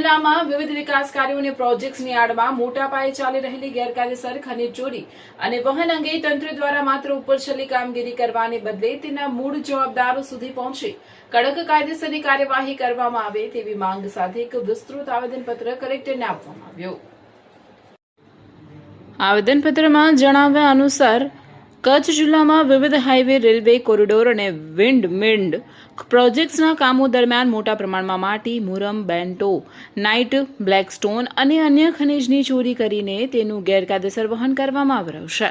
જિલ્લામાં વિવિધ વિકાસ કાર્યો અને પ્રોજેક્ટ્સની આડમાં મોટા પાયે ચાલી રહેલી ગેરકાયદેસર ખનીજ ચોરી અને વહન અંગે તંત્ર દ્વારા માત્ર ઉપરછલ્લી કામગીરી કરવાને બદલે તેના મૂળ જવાબદારો સુધી પહોંચી કડક કાયદેસરની કાર્યવાહી કરવામાં આવે તેવી માંગ સાથે એક વિસ્તૃત આવેદનપત્ર કલેક્ટરને આપવામાં આવ્યું। આવેદનપત્રમાં જણાવ્યા અનુસાર કચ્છ જિલ્લામાં વિવિધ હાઈવે, રેલવે કોરિડોર અને વિન્ડ પ્રોજેક્ટ્સના કામો દરમિયાન મોટા પ્રમાણમાં માટી, મુરમ, બેન્ટો, નાઇટ, બ્લેકસ્ટોન અને અન્ય ખનીજની ચોરી કરીને તેનું ગેરકાયદેસર વહન કરવામાં આવી રહ્યું છે।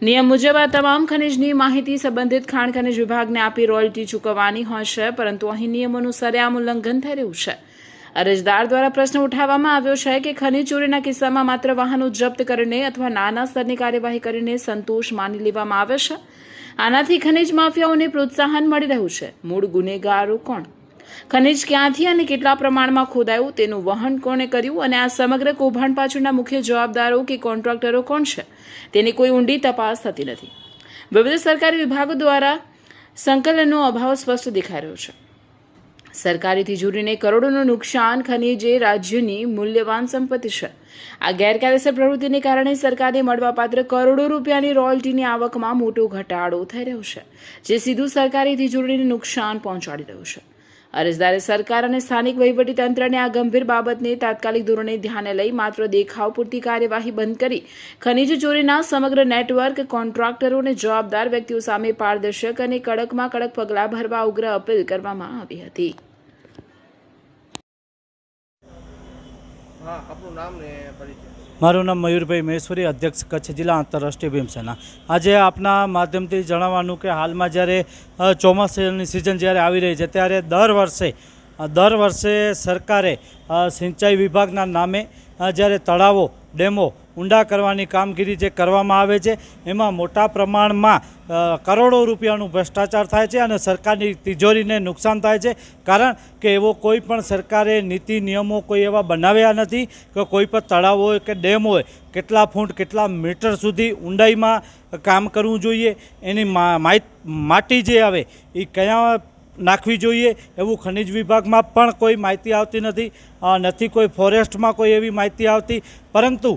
નિયમ મુજબ આ તમામ ખનીજની માહિતી સંબંધિત ખાણ ખનીજ વિભાગને આપી રોયલ્ટી ચૂકવવાની હોય છે, પરંતુ અહીં નિયમોનું સરેઆમ ઉલ્લંઘન થઈ રહ્યું છે। અરજદાર દ્વારા પ્રશ્ન ઉઠાવવામાં આવ્યો છે કે ખનીજ ચોરીના કિસ્સામાં માત્ર વાહનો જપ્ત કરીને અથવા નાના સ્તરની કાર્યવાહી કરીને સંતોષ માની લેવામાં આવે છે। આનાથી ખનીજ માફિયાઓને પ્રોત્સાહન મળી રહ્યું છે। મૂળ ગુનેગારો કોણ, ખનીજ ક્યાંથી અને કેટલા પ્રમાણમાં ખોદાયું, તેનું વહન કોણે કર્યું અને આ સમગ્ર કૌભાંડ પાછળના મુખ્ય જવાબદારો કે કોન્ટ્રાક્ટરો કોણ છે, તેની કોઈ ઊંડી તપાસ થતી નથી। વિવિધ સરકારી વિભાગો દ્વારા સંકલનનો અભાવ સ્પષ્ટ દેખાઈ રહ્યો છે। સરકારી તિજોરીને કરોડોનું નુકસાન, ખનીજ એ રાજ્યની મૂલ્યવાન સંપત્તિ છે। આ ગેરકાયદેસર પ્રવૃત્તિને કારણે સરકારને મળવાપાત્ર કરોડો રૂપિયાની રોયલ્ટીની આવકમાં મોટો ઘટાડો થઈ રહ્યો છે, જે સીધું સરકારી તિજોરીને નુકસાન પહોંચાડી રહ્યું છે। અરજદારે સરકાર અને સ્થાનિક વહીવટીતંત્રને આ ગંભીર બાબતને તાત્કાલિક ધોરણે ધ્યાને લઈ માત્ર દેખાવ પૂરતી કાર્યવાહી બંધ કરી ખનીજ ચોરીના સમગ્ર નેટવર્ક, કોન્ટ્રાક્ટરો અને જવાબદાર વ્યક્તિઓ સામે પારદર્શક અને કડકમાં કડક પગલાં ભરવા ઉગ્ર અપીલ કરવામાં આવી હતી। મારું નામ મયુરભાઈ મહેશ્વરી, અધ્યક્ષ કચ્છ જિલ્લા આંતરરાષ્ટ્રીય ભીમસેના। આજે આપના માધ્યમથી જણાવવાનું કે હાલમાં જ્યારે ચોમાસાની સિઝન જ્યારે આવી રહી છે ત્યારે દર વર્ષે સરકારે સિંચાઈ વિભાગના નામે જ્યારે તળાવો, ડેમો ઊંડા કરવાની કામગીરી જે કરવામાં આવે છે એમાં મોટા પ્રમાણમાં કરોડો રૂપિયાનું ભ્રષ્ટાચાર થાય છે અને સરકારની તિજોરીને નુકસાન થાય છે। કારણ કે એવો કોઈ પણ સરકારે નીતિ નિયમો કોઈ એવા બનાવ્યા નથી કે કોઈ પણ તળાવ હોય કે ડેમ હોય કેટલા ફૂટ કેટલા મીટર સુધી ઊંડાઈમાં કામ કરવું જોઈએ, એની માટી જે આવે એ કયા નાખવી જોઈએ એવું ખનિજ વિભાગમાં પણ કોઈ માહિતી આવતી નથી કોઈ ફોરેસ્ટમાં કોઈ એવી માહિતી આવતી, પરંતુ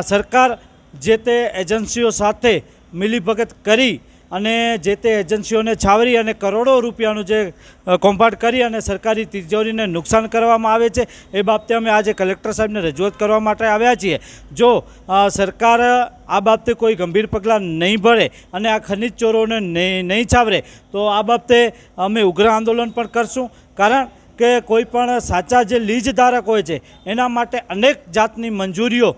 સરકાર જે તે એજન્સીઓ સાથે મિલીભગત કરી અને જે તે એજન્સીઓને છાવરી અને કરોડો રૂપિયાનું જે કૌભાંડ કરી અને સરકારી તિજોરીને નુકસાન કરવામાં આવે છે એ બાબતે અમે આજે કલેક્ટર સાહેબને રજૂઆત કરવા માટે આવ્યા છીએ। જો સરકાર આ બાબતે કોઈ ગંભીર પગલાં નહીં ભરે અને આ ખનિજ ચોરોને નહીં છાવરે તો આ બાબતે અમે ઉગ્ર આંદોલન પણ કરશું। કારણ કે કોઈ પણ સાચા જે લીજ ધારક હોય છે એના માટે અનેક જાતની મંજૂરીઓ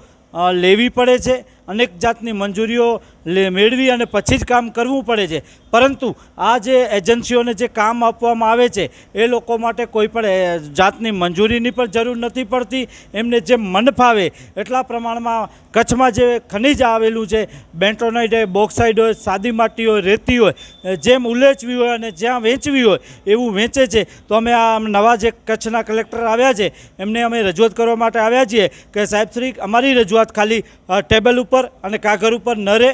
લેવી પડે છે, અનેક જાતની મંજૂરીઓ મેળવી અને પછી જ કામ કરવું પડે છે, પરંતુ આ જે એજન્સીઓને જે કામ આપવામાં આવે છે એ લોકો માટે કોઈ પણ જાતની મંજૂરીની પણ જરૂર નથી પડતી। એમને જે મન ફાવે એટલા પ્રમાણમાં કચ્છમાં જે ખનિજ આવેલું છે, બેન્ટોનાઇટ હોય, બોક્સાઇડ હોય, સાદી માટી હોય, રેતી હોય, જેમ ઉલેચવી હોય અને જ્યાં વેચવી હોય એવું વેચે છે। તો અમે આ નવા જે કચ્છના કલેક્ટર આવ્યા છે એમને અમે રજૂઆત કરવા માટે આવ્યા છીએ કે સાહેબશ્રી અમારી રજૂઆત ખાલી ટેબલ ઉપર અને કાગળ ઉપર ન રહે,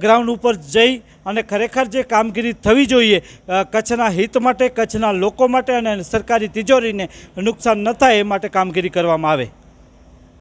ગ્રાઉન્ડ ઉપર જઈ અને ખરેખર જે કામગીરી થવી જોઈએ કચ્છના હિત માટે, કચ્છના લોકો માટે અને સરકારી તિજોરીને નુકસાન ન થાય એ માટે કામગીરી કરવામાં આવે।